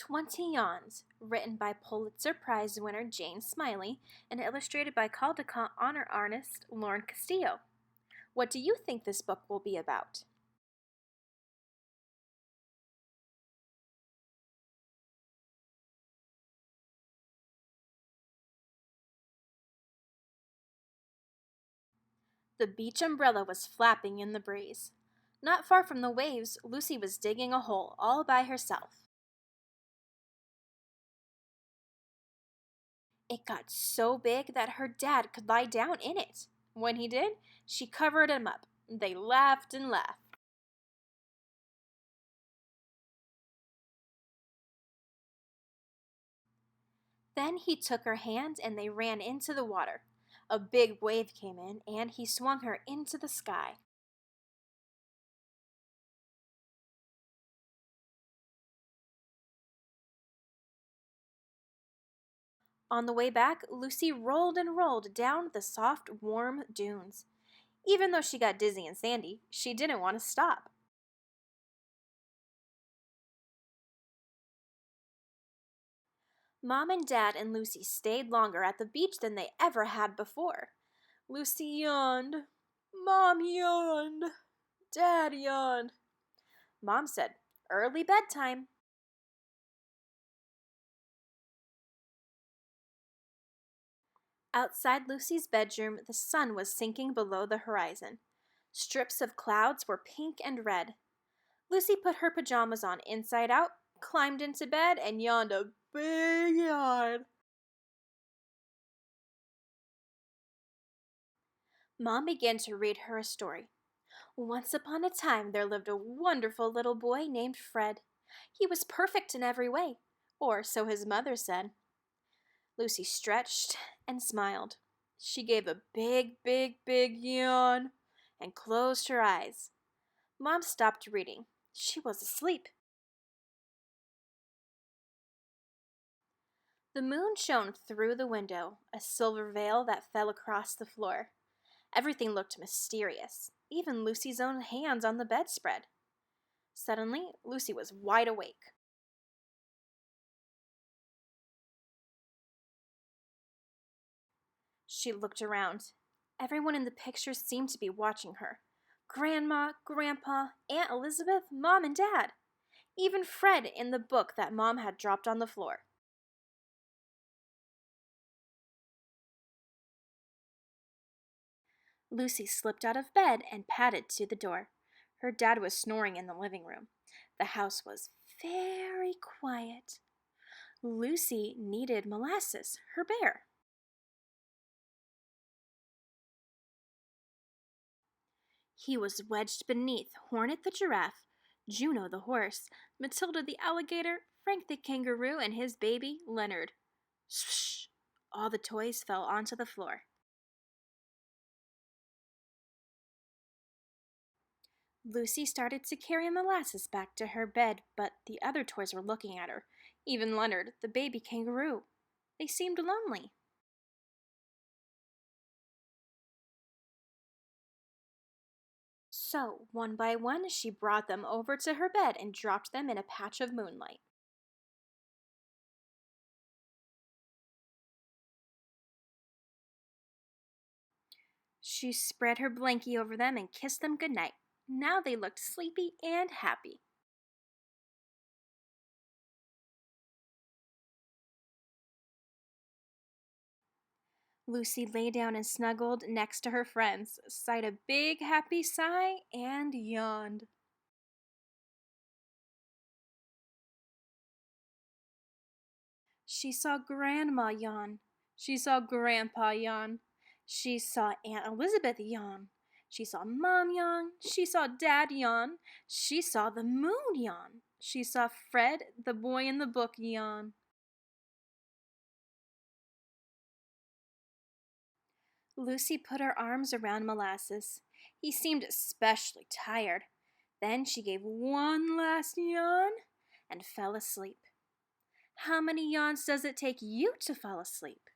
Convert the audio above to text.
20 Yawns, written by Pulitzer Prize winner Jane Smiley and illustrated by Caldecott honor artist Lauren Castillo. What do you think this book will be about? The beach umbrella was flapping in the breeze. Not far from the waves, Lucy was digging a hole all by herself. It got so big that her dad could lie down in it. When he did, she covered him up. They laughed and laughed. Then he took her hand and they ran into the water. A big wave came in and he swung her into the sky. On the way back, Lucy rolled and rolled down the soft, warm dunes. Even though she got dizzy and sandy, she didn't want to stop. Mom and Dad and Lucy stayed longer at the beach than they ever had before. Lucy yawned. Mom yawned. Dad yawned. Mom said, "Early bedtime." Outside Lucy's bedroom, the sun was sinking below the horizon. Strips of clouds were pink and red. Lucy put her pajamas on inside out, climbed into bed, and yawned a big yawn. Mom began to read her a story. Once upon a time, there lived a wonderful little boy named Fred. He was perfect in every way, or so his mother said. Lucy stretched and smiled. She gave a big yawn and closed her eyes. Mom stopped reading. She was asleep. The moon shone through the window, a silver veil that fell across the floor. Everything looked mysterious, even Lucy's own hands on the bedspread. Suddenly, Lucy was wide awake. She looked around. Everyone in the picture seemed to be watching her. Grandma, Grandpa, Aunt Elizabeth, Mom, and Dad. Even Fred in the book that Mom had dropped on the floor. Lucy slipped out of bed and padded to the door. Her dad was snoring in the living room. The house was very quiet. Lucy needed Molasses, her bear. He was wedged beneath Hornet the giraffe, Juno the horse, Matilda the alligator, Frank the kangaroo, and his baby, Leonard. Swish! All the toys fell onto the floor. Lucy started to carry Molasses back to her bed, but the other toys were looking at her. Even Leonard, the baby kangaroo. They seemed lonely. So, one by one, she brought them over to her bed and dropped them in a patch of moonlight. She spread her blankie over them and kissed them goodnight. Now they looked sleepy and happy. Lucy lay down and snuggled next to her friends, sighed a big happy sigh, and yawned. She saw Grandma yawn. She saw Grandpa yawn. She saw Aunt Elizabeth yawn. She saw Mom yawn. She saw Dad yawn. She saw the moon yawn. She saw Fred, the boy in the book, yawn. Lucy put her arms around Molasses. He seemed especially tired. Then she gave one last yawn and fell asleep. How many yawns does it take you to fall asleep?